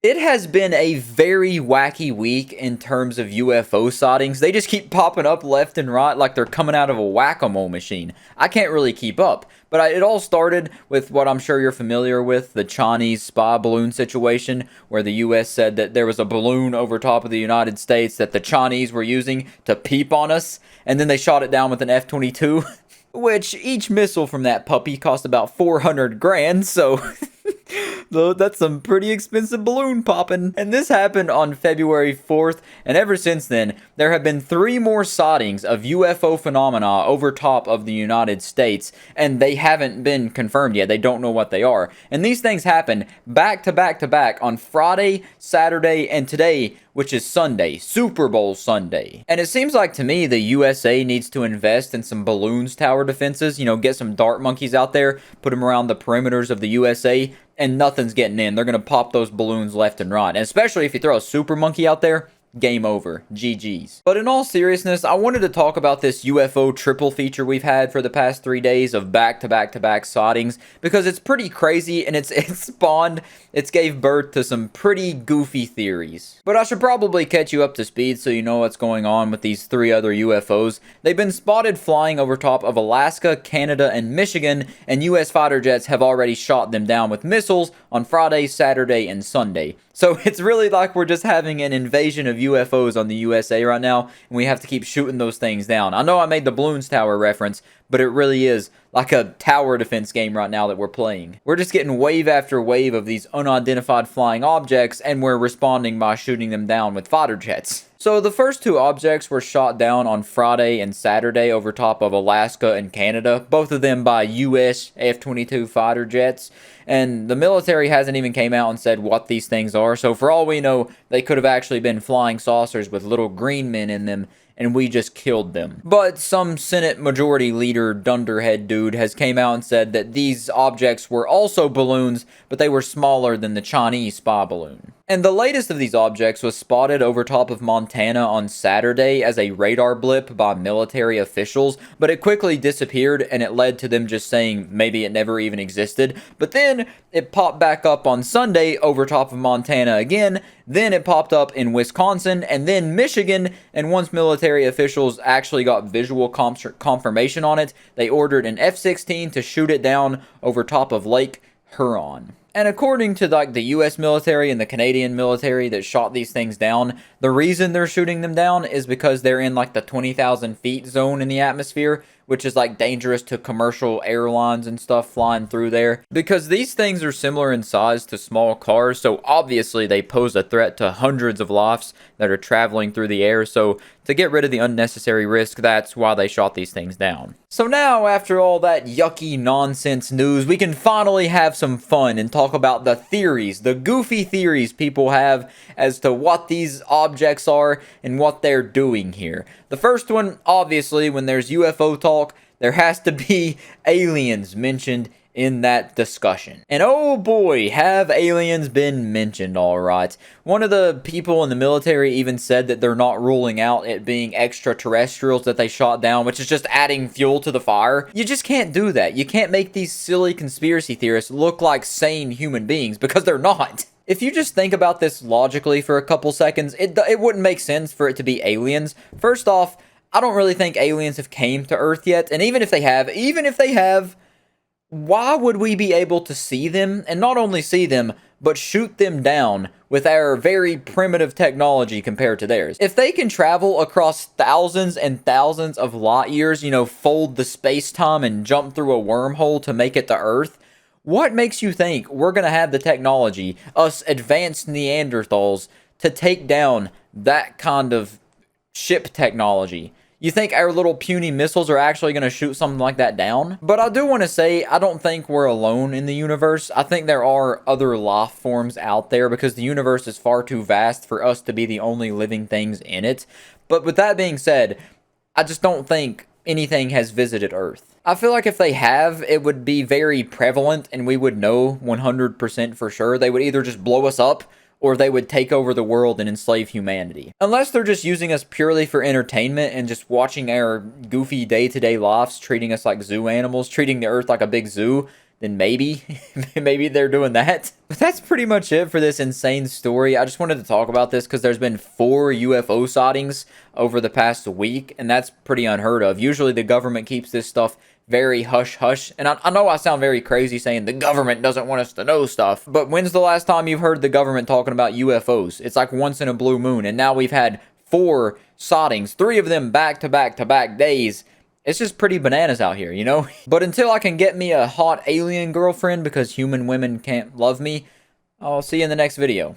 It has been a very wacky week in terms of UFO sightings. They just keep popping up left and right like they're coming out of a whack-a-mole machine. I can't really keep up. But it all started with what I'm sure you're familiar with, the Chinese spy balloon situation, where the US said that there was a balloon over top of the United States that the Chinese were using to peep on us, and then they shot it down with an F-22, which each missile from that puppy cost about 400 grand, so that's some pretty expensive balloon popping. And this happened on February 4th, and ever since then, there have been 3 more sightings of UFO phenomena over top of the United States, and they haven't been confirmed yet. They don't know what they are. And these things happen back to back to back on Friday, Saturday, and today, which is Sunday, Super Bowl Sunday. And it seems like to me the USA needs to invest in some balloons tower defenses, get some dart monkeys out there, put them around the perimeters of the USA, and nothing's getting in. They're going to pop those balloons left and right. And especially if you throw a super monkey out there, game over. GG's. But in all seriousness, I wanted to talk about this UFO triple feature we've had for the past 3 days of back-to-back-to-back sightings, because it's pretty crazy, and it's gave birth to some pretty goofy theories. But I should probably catch you up to speed so you know what's going on with these 3 other UFOs. They've been spotted flying over top of Alaska, Canada, and Michigan, and US fighter jets have already shot them down with missiles on Friday, Saturday, and Sunday. So it's really like we're just having an invasion of UFOs on the USA right now, and we have to keep shooting those things down. I know I made the balloons tower reference, but it really is like a tower defense game right now that we're playing. We're just getting wave after wave of these unidentified flying objects, and we're responding by shooting them down with fighter jets. So the first 2 objects were shot down on Friday and Saturday over top of Alaska and Canada, both of them by US F-22 fighter jets, and the military hasn't even came out and said what these things are, so for all we know, they could have actually been flying saucers with little green men in them, and we just killed them. But some Senate Majority Leader Dunderhead dude has came out and said that these objects were also balloons, but they were smaller than the Chinese spy balloon. And the latest of these objects was spotted over top of Montana on Saturday as a radar blip by military officials, but it quickly disappeared, and it led to them just saying maybe it never even existed. But then it popped back up on Sunday over top of Montana again, then it popped up in Wisconsin, and then Michigan, and once military officials actually got visual confirmation on it, they ordered an F-16 to shoot it down over top of Lake Huron. And according to the US military and the Canadian military that shot these things down, the reason they're shooting them down is because they're in the 20,000 feet zone in the atmosphere, which is dangerous to commercial airlines and stuff flying through there. Because these things are similar in size to small cars, so obviously they pose a threat to hundreds of lives that are traveling through the air, so to get rid of the unnecessary risk, that's why they shot these things down. So now, after all that yucky nonsense news, we can finally have some fun and talk about the theories, the goofy theories people have as to what these objects are and what they're doing here. The first one, obviously, when there's UFO talk, there has to be aliens mentioned in that discussion. And oh boy, have aliens been mentioned, alright. One of the people in the military even said that they're not ruling out it being extraterrestrials that they shot down, which is just adding fuel to the fire. You just can't do that. You can't make these silly conspiracy theorists look like sane human beings, because they're not. If you just think about this logically for a couple seconds, it wouldn't make sense for it to be aliens. First off, I don't really think aliens have came to Earth yet, and even if they have, why would we be able to see them, and not only see them, but shoot them down with our very primitive technology compared to theirs? If they can travel across thousands and thousands of light years, fold the space-time and jump through a wormhole to make it to Earth, what makes you think we're going to have the technology, us advanced Neanderthals, to take down that kind of ship technology? You think our little puny missiles are actually going to shoot something like that down? But I do want to say, I don't think we're alone in the universe. I think there are other life forms out there, because the universe is far too vast for us to be the only living things in it. But with that being said, I just don't think anything has visited Earth. I feel like if they have, it would be very prevalent, and we would know 100% for sure. They would either just blow us up, or they would take over the world and enslave humanity. Unless they're just using us purely for entertainment and just watching our goofy day-to-day lives, treating us like zoo animals, treating the Earth like a big zoo, then maybe, maybe they're doing that. But that's pretty much it for this insane story. I just wanted to talk about this because there's been 4 UFO sightings over the past week, and that's pretty unheard of. Usually the government keeps this stuff very hush-hush, and I know I sound very crazy saying the government doesn't want us to know stuff, but when's the last time you've heard the government talking about UFOs? It's like once in a blue moon, and now we've had 4 sightings, 3 of them back-to-back days. It's just pretty bananas out here, you know? But until I can get me a hot alien girlfriend because human women can't love me, I'll see you in the next video.